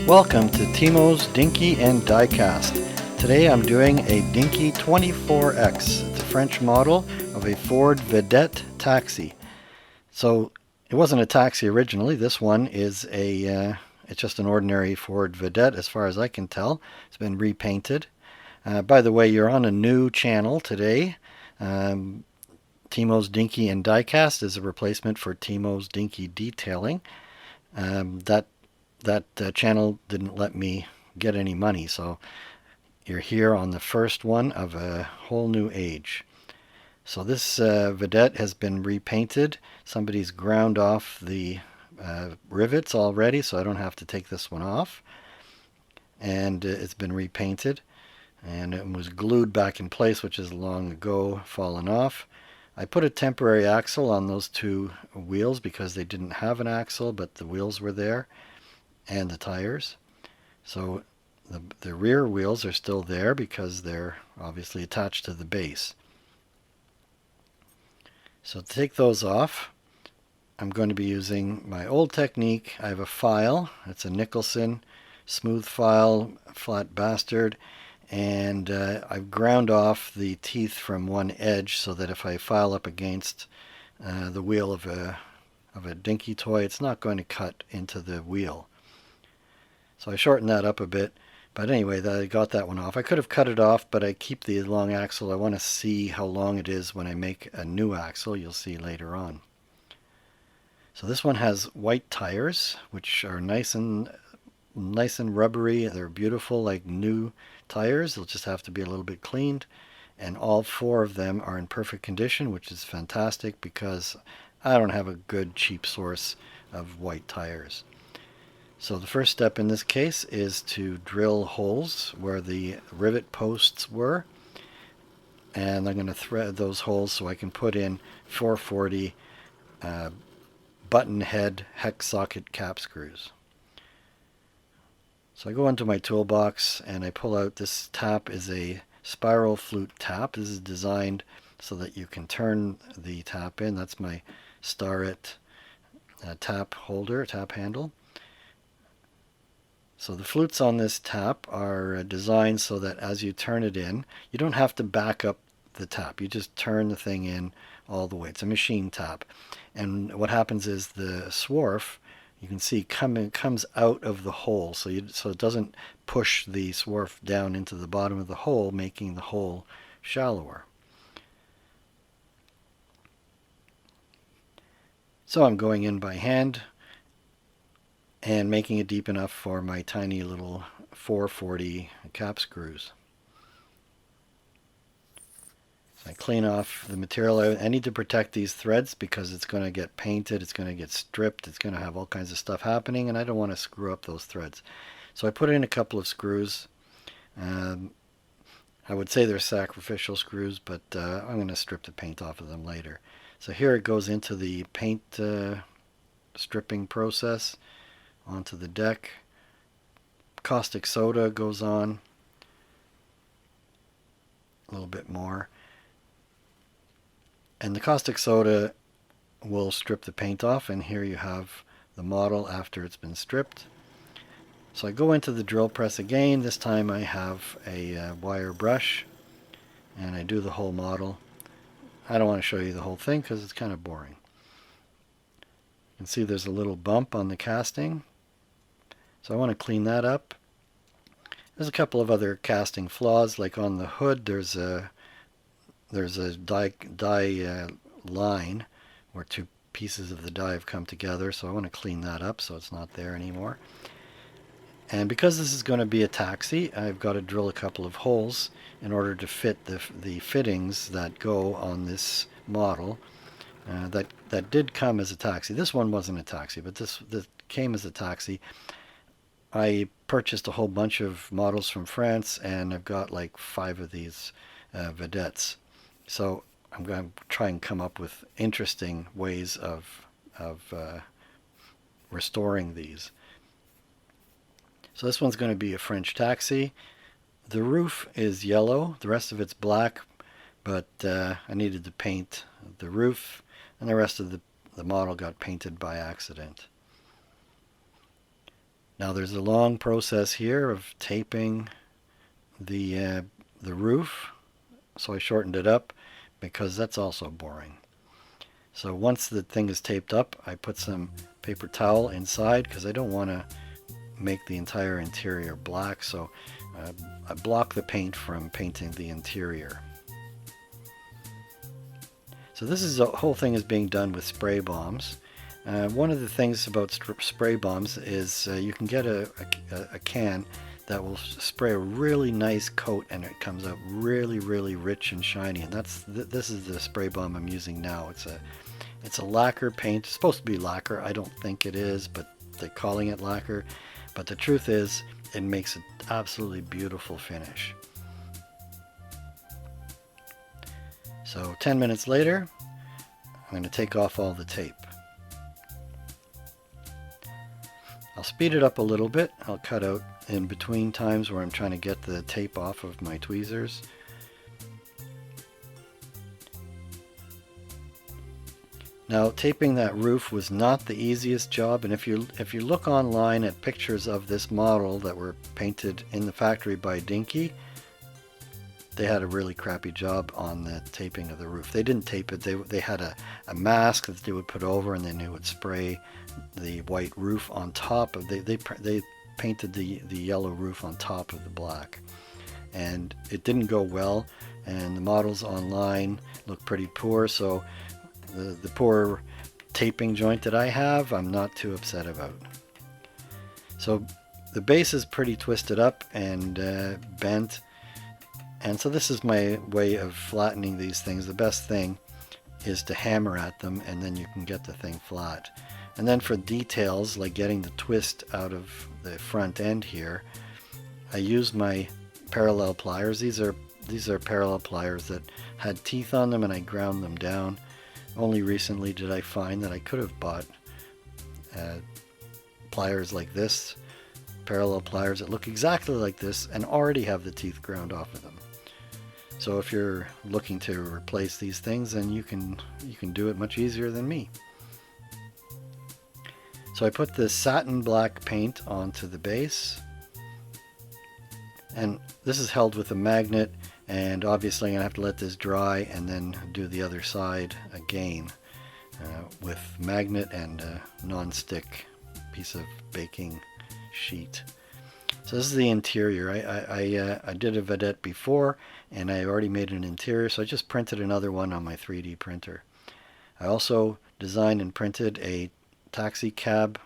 Welcome to Timo's Dinky and Diecast. Today I'm doing a Dinky 24X. It's a French model of a Ford Vedette taxi. So it wasn't a taxi originally. This one is it's just an ordinary Ford Vedette as far as I can tell. It's been repainted. By the way, you're on a new channel today. Um, Timo's Dinky and Diecast is a replacement for Timo's Dinky Detailing. That channel didn't let me get any money, so you're here on the first one of a whole new age. So this Vedette has been repainted. Somebody's ground off the rivets already, so I don't have to take this one off. And it's been repainted, and it was glued back in place, which is long ago fallen off. I put a temporary axle on those two wheels because they didn't have an axle, but the wheels were there and the tires. So the rear wheels are still there because they're obviously attached to the base. So to take those off, I'm going to be using my old technique. I have a file. It's a Nicholson smooth file, flat bastard, and I've ground off the teeth from one edge so that if I file up against the wheel of a Dinky toy, it's not going to cut into the wheel. So I shortened that up a bit. But anyway, I got that one off. I could have cut it off, but I keep the long axle. I want to see how long it is when I make a new axle. You'll see later on. So this one has white tires, which are nice and rubbery. They're beautiful, like new tires. They'll just have to be a little bit cleaned. And all four of them are in perfect condition, which is fantastic because I don't have a good cheap source of white tires. So the first step in this case is to drill holes where the rivet posts were, and I'm going to thread those holes so I can put in 440 button head hex socket cap screws. So I go into my toolbox and I pull out, this tap is a spiral flute tap. This is designed so that you can turn the tap in. That's my Starrett tap holder, tap handle. So the flutes on this tap are designed so that as you turn it in, you don't have to back up the tap. You just turn the thing in all the way. It's a machine tap. And what happens is the swarf, you can see, comes out of the hole. So it doesn't push the swarf down into the bottom of the hole, making the hole shallower. So I'm going in by hand and making it deep enough for my tiny little 440 cap screws. So I clean off the material. I need to protect these threads because it's going to get painted, it's going to get stripped, it's going to have all kinds of stuff happening, and I don't want to screw up those threads. So I put in a couple of screws. I would say they're sacrificial screws, but I'm going to strip the paint off of them later. So here it goes into the paint stripping process. Onto the deck. Caustic soda goes on. A little bit more. And the caustic soda will strip the paint off, and here you have the model after it's been stripped. So I go into the drill press again. This time I have a wire brush, and I do the whole model. I don't want to show you the whole thing because it's kind of boring. You can see there's a little bump on the casting. So I want to clean that up. There's a couple of other casting flaws, like on the hood there's a die line where two pieces of the die have come together, so I want to clean that up so it's not there anymore. And because this is going to be a taxi, I've got to drill a couple of holes in order to fit the fittings that go on this model. That did come as a taxi. This one wasn't a taxi, but this came as a taxi. I purchased a whole bunch of models from France, and I've got like 5 of these Vedettes. So I'm going to try and come up with interesting ways of restoring these. So this one's going to be a French taxi. The roof is yellow. The rest of it's black, but I needed to paint the roof, and the rest of the model got painted by accident. Now there's a long process here of taping the roof, so I shortened it up because that's also boring. So once the thing is taped up, I put some paper towel inside because I don't want to make the entire interior black, so I block the paint from painting the interior. So the whole thing is being done with spray bombs. One of the things about spray bombs is you can get a can that will spray a really nice coat and it comes out really, really rich and shiny. And this is the spray bomb I'm using now. It's a lacquer paint. It's supposed to be lacquer. I don't think it is, but they're calling it lacquer. But the truth is, it makes an absolutely beautiful finish. So 10 minutes later, I'm going to take off all the tape. I'll speed it up a little bit. I'll cut out in between times where I'm trying to get the tape off of my tweezers. Now, taping that roof was not the easiest job, and if you look online at pictures of this model that were painted in the factory by Dinky, they had a really crappy job on the taping of the roof. They didn't tape it. They had a mask that they would put over, and then they would spray the white roof on top of. They painted the yellow roof on top of the black, and it didn't go well. And the models online look pretty poor. So the poor taping joint that I have, I'm not too upset about. So the base is pretty twisted up and bent. And so this is my way of flattening these things. The best thing is to hammer at them, and then you can get the thing flat. And then for details, like getting the twist out of the front end here, I use my parallel pliers. These are parallel pliers that had teeth on them, and I ground them down. Only recently did I find that I could have bought pliers like this, parallel pliers that look exactly like this and already have the teeth ground off of them. So if you're looking to replace these things, then you can do it much easier than me. So I put this satin black paint onto the base, and this is held with a magnet, and obviously I'm going to have to let this dry and then do the other side again with magnet and a non-stick piece of baking sheet. So this is the interior. I did a Vedette before, and I already made an interior, so I just printed another one on my 3D printer. I also designed and printed a taxi cab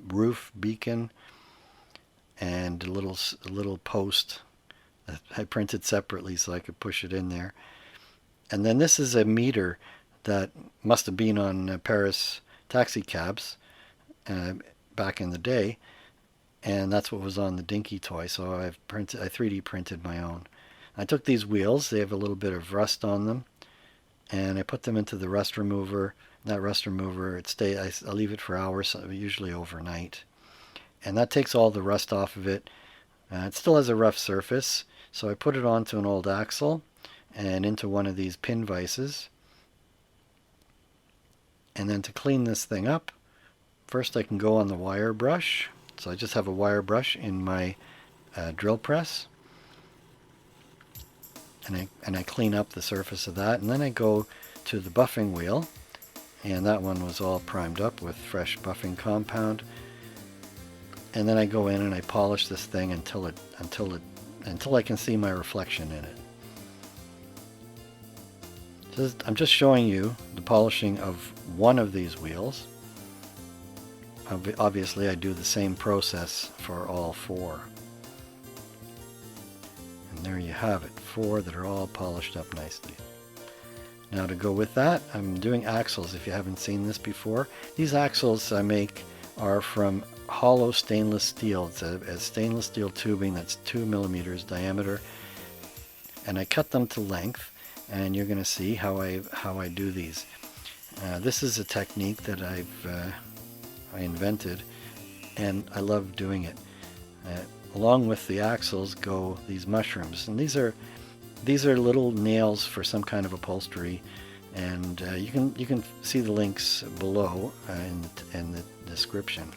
roof beacon and a little post that I printed separately so I could push it in there. And then this is a meter that must have been on Paris taxi cabs back in the day, and that's what was on the Dinky toy. So I 3D printed my own. I took these wheels. They have a little bit of rust on them, and I put them into the rust remover. That rust remover, I leave it for hours, usually overnight, and that takes all the rust off of it. It still has a rough surface, so I put it onto an old axle and into one of these pin vices. And then to clean this thing up, first I can go on the wire brush. So I just have a wire brush in my drill press, and I clean up the surface of that, and then I go to the buffing wheel, and that one was all primed up with fresh buffing compound. And then I go in and I polish this thing until I can see my reflection in it. So I'm just showing you the polishing of one of these wheels. Obviously, I do the same process for all four. And there you have it, 4 that are all polished up nicely. Now to go with that, I'm doing axles. If you haven't seen this before, these axles I make are from hollow stainless steel. It's a stainless steel tubing that's 2 millimeters diameter, and I cut them to length, and you're going to see how I do these. This is a technique that I invented, and I love doing it. Along with the axles go these mushrooms, and these are little nails for some kind of upholstery, and you can see the links below in the description.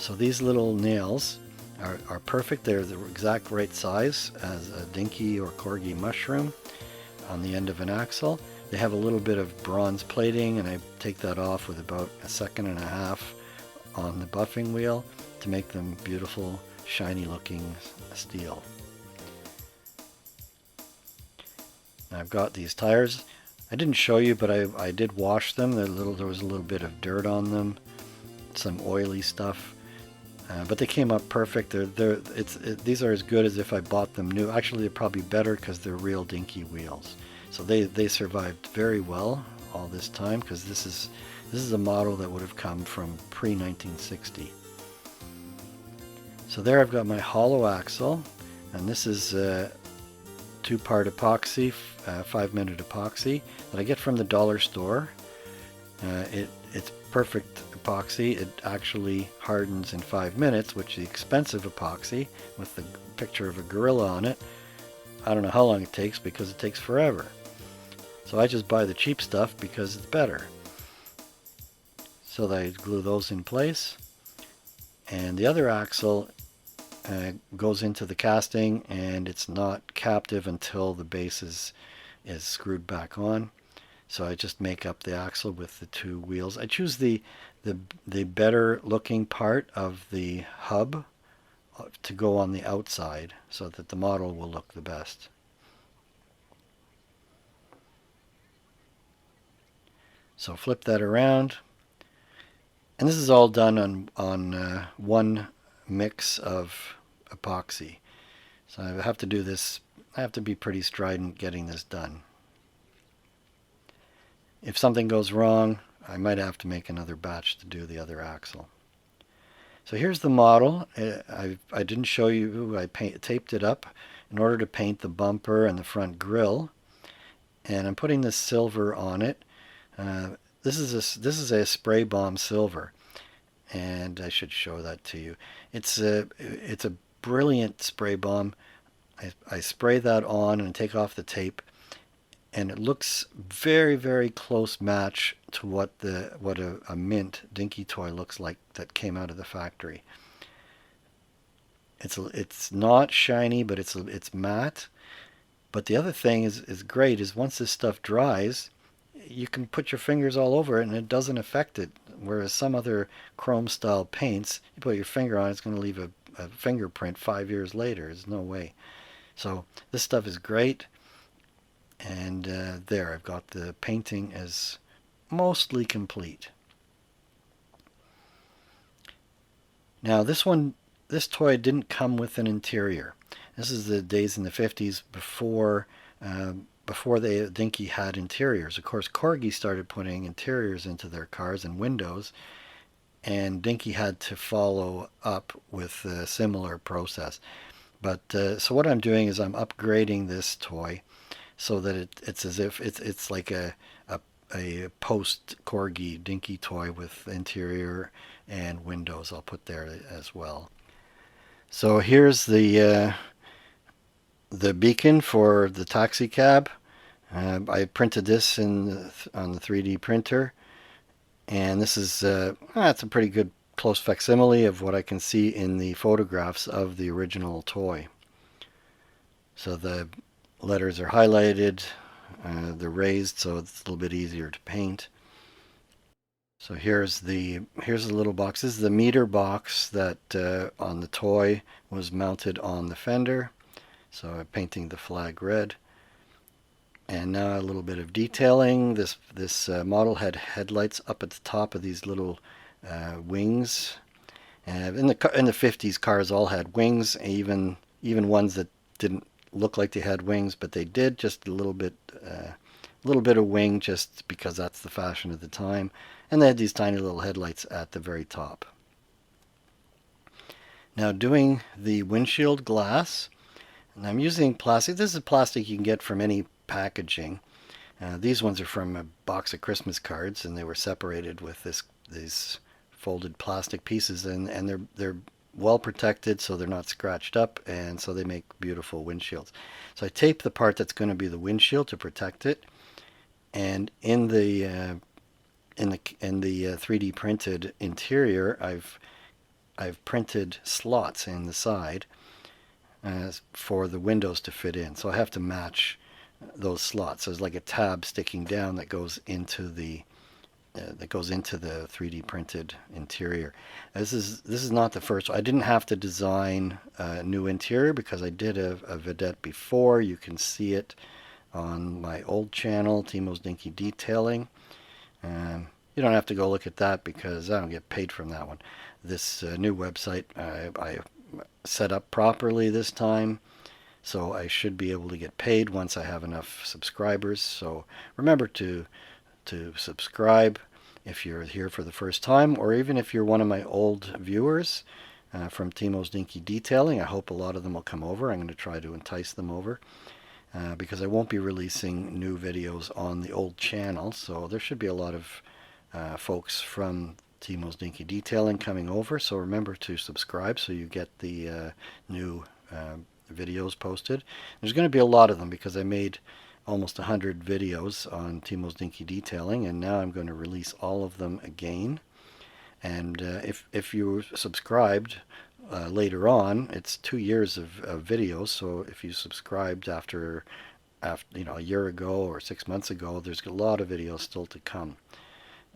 So these little nails are perfect. They're the exact right size as a Dinky or Corgi mushroom on the end of an axle. They have a little bit of bronze plating, and I take that off with about 1.5 seconds on the buffing wheel to make them beautiful, shiny looking steel. I've got these tires. I didn't show you, but I did wash them. There was a little bit of dirt on them, some oily stuff, but they came up perfect. These are as good as if I bought them new. Actually, they're probably better because they're real Dinky wheels. So they survived very well all this time, because this is a model that would have come from pre-1960. So there I've got my hollow axle, and this is 2-part epoxy, 5-minute epoxy that I get from the dollar store. It's perfect epoxy. It actually hardens in 5 minutes, which is the expensive epoxy with the picture of a gorilla on it. I don't know how long it takes, because it takes forever. So I just buy the cheap stuff because it's better. So I glue those in place. And the other axle goes into the casting, and it's not captive until the base is screwed back on. So I just make up the axle with the 2 wheels. I choose the better looking part of the hub to go on the outside so that the model will look the best. So flip that around, and this is all done on one mix of epoxy. So I have to do this. I have to be pretty strident getting this done. If something goes wrong, I might have to make another batch to do the other axle. So here's the model. I didn't show you. I taped it up in order to paint the bumper and the front grille, and I'm putting this silver on it. This is a spray bomb silver, and I should show that to you. It's a brilliant spray bomb. I spray that on and take off the tape, and it looks very, very close match to what a mint Dinky toy looks like that came out of the factory. It's not shiny, but it's matte. But the other thing is great is once this stuff dries, you can put your fingers all over it and it doesn't affect it. Whereas some other chrome style paints, you put your finger on it, it's going to leave a fingerprint 5 years later. There's no way. So this stuff is great. And there, I've got the painting as mostly complete. Now this toy didn't come with an interior. This is the days in the 50s before Dinky had interiors. Of course, Corgi started putting interiors into their cars and windows, and Dinky had to follow up with a similar process. But so what I'm doing is I'm upgrading this toy so that it's as if it's like a post Corgi Dinky toy with interior and windows. I'll put there as well. So here's the beacon for the taxi cab. I printed this on the 3D printer, and this is it's a pretty good close facsimile of what I can see in the photographs of the original toy. So the letters are highlighted, they're raised, so it's a little bit easier to paint. So here's the little box. This is the meter box that on the toy was mounted on the fender. So I'm painting the flag red. And now a little bit of detailing. This model had headlights up at the top of these little wings. In the 50s, cars all had wings, even ones that didn't look like they had wings, but they did. Just a little bit of wing, just because that's the fashion of the time. And they had these tiny little headlights at the very top. Now doing the windshield glass, and I'm using plastic. This is plastic you can get from any packaging. These ones are from a box of Christmas cards, and they were separated with these folded plastic pieces, and they're well protected, so they're not scratched up, and so they make beautiful windshields. So I tape the part that's going to be the windshield to protect it, and in the 3D printed interior, I've I've printed slots in the side for the windows to fit in. So I have to match those slots. So there's like a tab sticking down that goes into the 3D printed interior. This is not the first. I didn't have to design a new interior because I did a Vedette before. You can see it on my old channel, Timo's Dinky Detailing. You don't have to go look at that because I don't get paid from that one. This new website I set up properly this time, so I should be able to get paid once I have enough subscribers. So remember to subscribe if you're here for the first time, or even if you're one of my old viewers from Timo's Dinky Detailing. I hope a lot of them will come over. I'm going to try to entice them over because I won't be releasing new videos on the old channel, so there should be a lot of folks from Timo's Dinky Detailing coming over. So remember to subscribe so you get the new videos posted. There's going to be a lot of them because I made almost 100 videos on Timo's Dinky Detailing, and now I'm going to release all of them again. And if you subscribed later on, it's 2 years of videos. So if you subscribed after a year ago or 6 months ago, there's a lot of videos still to come,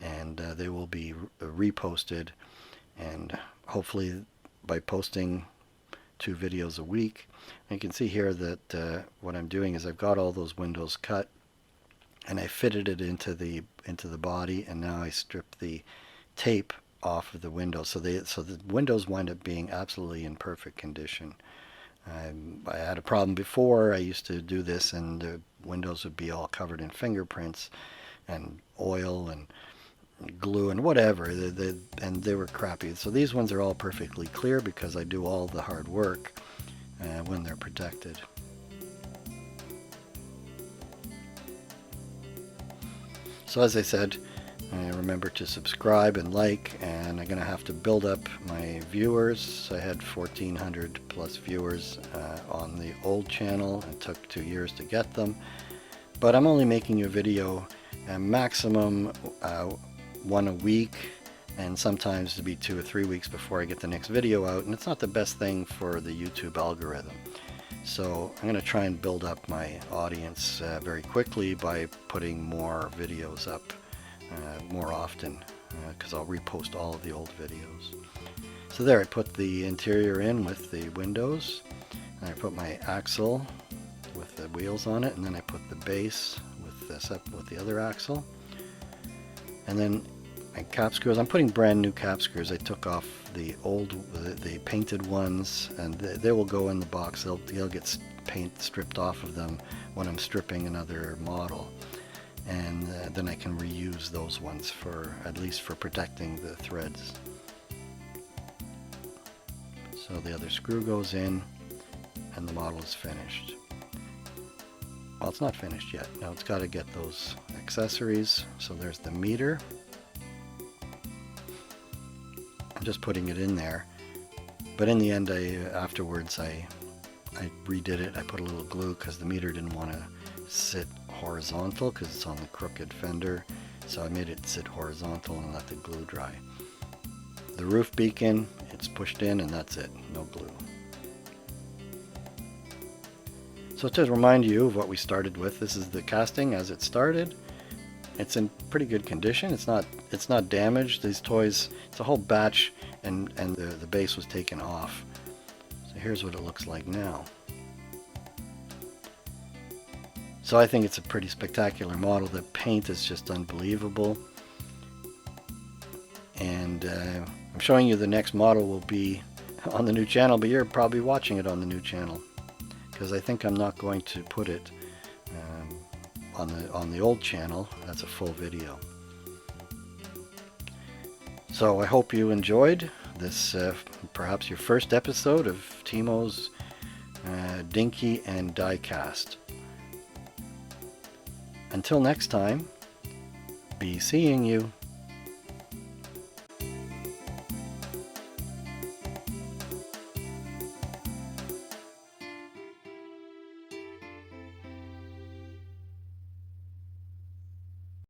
and they will be reposted. And hopefully by posting 2 videos a week. And you can see here that what I'm doing is I've got all those windows cut and I fitted it into the body, and now I strip the tape off of the windows, so the windows wind up being absolutely in perfect condition. I had a problem before. I used to do this and the windows would be all covered in fingerprints and oil and glue and whatever, and they were crappy. So these ones are all perfectly clear because I do all the hard work when they're protected. So as I said, remember to subscribe and like, and I'm going to have to build up my viewers. I had 1,400 plus viewers on the old channel. It took 2 years to get them, but I'm only making a video maximum one a week, and sometimes to be 2 or 3 weeks before I get the next video out, and it's not the best thing for the YouTube algorithm. So I'm going to try and build up my audience very quickly by putting more videos up more often, because I'll repost all of the old videos. So there, I put the interior in with the windows, and I put my axle with the wheels on it, and then I put the base with the other axle. And then my cap screws, I'm putting brand new cap screws. I took off the painted ones, and they will go in the box. They'll get paint stripped off of them when I'm stripping another model, and then I can reuse those ones at least for protecting the threads. So the other screw goes in and the model is finished. Well, it's not finished yet. Now it's got to get those accessories. So there's the meter. I'm just putting it in there, but in the end, afterwards I redid it. I put a little glue because the meter didn't want to sit horizontal because it's on the crooked fender, so I made it sit horizontal and let the glue dry. The roof beacon, it's pushed in and that's it, no glue. So to remind you of what we started with, this is the casting as it started. It's in pretty good condition. It's not damaged. These toys, it's a whole batch, and the base was taken off. So here's what it looks like now. So I think it's a pretty spectacular model. The paint is just unbelievable. And I'm showing you the next model will be on the new channel, but you're probably watching it on the new channel, because I think I'm not going to put it on the old channel. That's a full video. So I hope you enjoyed this, perhaps your first episode of Timo's Dinky and Diecast. Until next time, be seeing you.